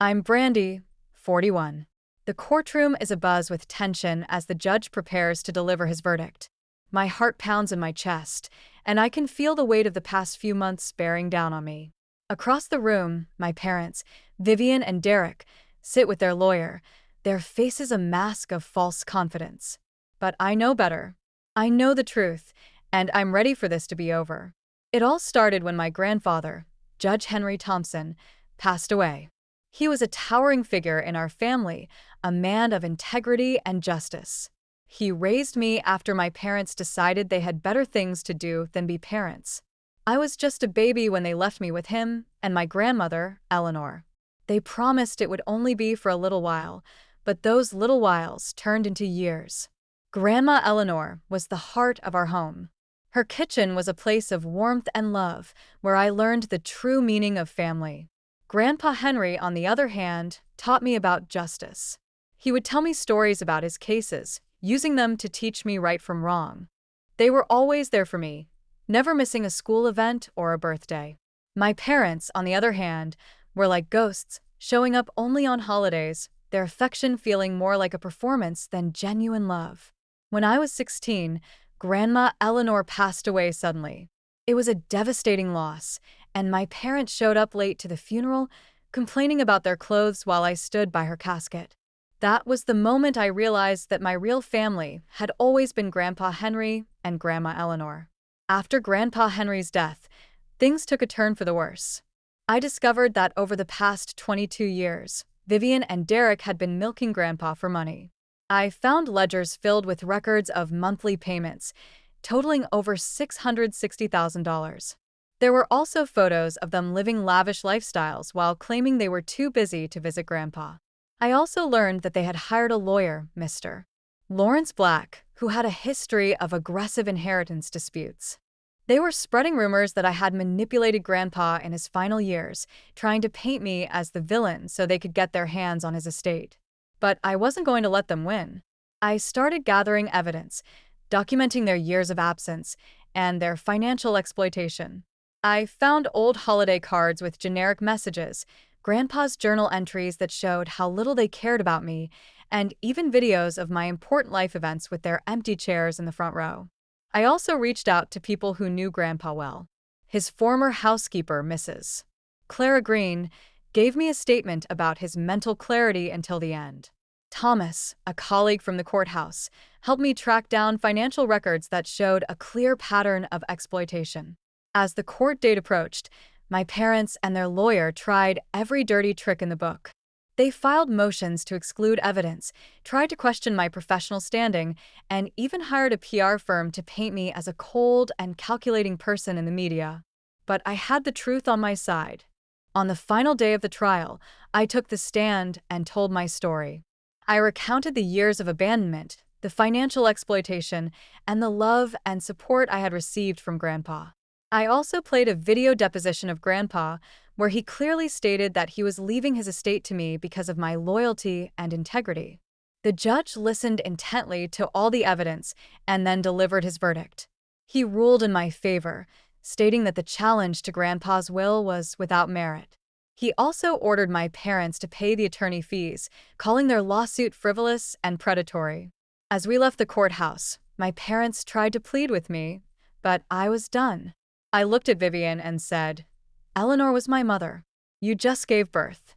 I'm Brandy, 41. The courtroom is abuzz with tension as the judge prepares to deliver his verdict. My heart pounds in my chest, and I can feel the weight of the past few months bearing down on me. Across the room, my parents, Vivian and Derek, sit with their lawyer, their faces a mask of false confidence. But I know better. I know the truth, and I'm ready for this to be over. It all started when my grandfather, Judge Henry Thompson, passed away. He was a towering figure in our family, a man of integrity and justice. He raised me after my parents decided they had better things to do than be parents. I was just a baby when they left me with him and my grandmother, Eleanor. They promised it would only be for a little while, but those little whiles turned into years. Grandma Eleanor was the heart of our home. Her kitchen was a place of warmth and love, where I learned the true meaning of family. Grandpa Henry, on the other hand, taught me about justice. He would tell me stories about his cases, using them to teach me right from wrong. They were always there for me, never missing a school event or a birthday. My parents, on the other hand, were like ghosts, showing up only on holidays, their affection feeling more like a performance than genuine love. When I was 16, Grandma Eleanor passed away suddenly. It was a devastating loss, and my parents showed up late to the funeral, complaining about their clothes while I stood by her casket. That was the moment I realized that my real family had always been Grandpa Henry and Grandma Eleanor. After Grandpa Henry's death, things took a turn for the worse. I discovered that over the past 22 years, Vivian and Derek had been milking Grandpa for money. I found ledgers filled with records of monthly payments, totaling over $660,000. There were also photos of them living lavish lifestyles while claiming they were too busy to visit Grandpa. I also learned that they had hired a lawyer, Mr. Lawrence Black, who had a history of aggressive inheritance disputes. They were spreading rumors that I had manipulated Grandpa in his final years, trying to paint me as the villain so they could get their hands on his estate. But I wasn't going to let them win. I started gathering evidence, documenting their years of absence and their financial exploitation. I found old holiday cards with generic messages, Grandpa's journal entries that showed how little they cared about me, and even videos of my important life events with their empty chairs in the front row. I also reached out to people who knew Grandpa well. His former housekeeper, Mrs. Clara Green, gave me a statement about his mental clarity until the end. Thomas, a colleague from the courthouse, helped me track down financial records that showed a clear pattern of exploitation. As the court date approached, my parents and their lawyer tried every dirty trick in the book. They filed motions to exclude evidence, tried to question my professional standing, and even hired a PR firm to paint me as a cold and calculating person in the media. But I had the truth on my side. On the final day of the trial, I took the stand and told my story. I recounted the years of abandonment, the financial exploitation, and the love and support I had received from Grandpa. I also played a video deposition of Grandpa where he clearly stated that he was leaving his estate to me because of my loyalty and integrity. The judge listened intently to all the evidence and then delivered his verdict. He ruled in my favor, stating that the challenge to Grandpa's will was without merit. He also ordered my parents to pay the attorney fees, calling their lawsuit frivolous and predatory. As we left the courthouse, my parents tried to plead with me, but I was done. I looked at Vivian and said, "Eleanor was my mother. You just gave birth."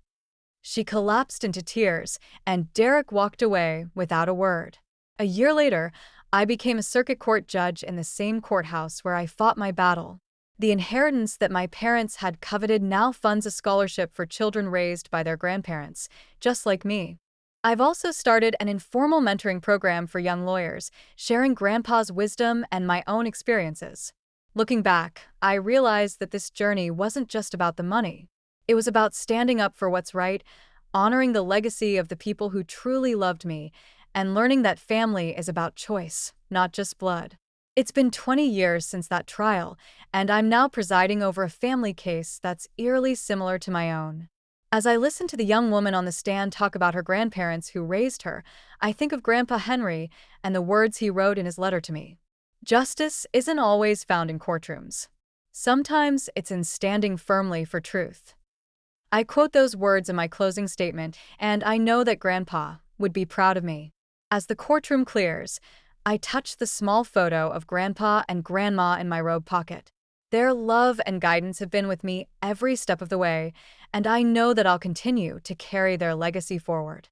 She collapsed into tears, and Derek walked away without a word. A year later, I became a circuit court judge in the same courthouse where I fought my battle. The inheritance that my parents had coveted now funds a scholarship for children raised by their grandparents, just like me. I've also started an informal mentoring program for young lawyers, sharing Grandpa's wisdom and my own experiences. Looking back, I realized that this journey wasn't just about the money. It was about standing up for what's right, honoring the legacy of the people who truly loved me, and learning that family is about choice, not just blood. It's been 20 years since that trial, and I'm now presiding over a family case that's eerily similar to my own. As I listen to the young woman on the stand talk about her grandparents who raised her, I think of Grandpa Henry and the words he wrote in his letter to me. Justice isn't always found in courtrooms. Sometimes it's in standing firmly for truth. I quote those words in my closing statement, and I know that Grandpa would be proud of me. As the courtroom clears, I touch the small photo of Grandpa and Grandma in my robe pocket. Their love and guidance have been with me every step of the way, and I know that I'll continue to carry their legacy forward.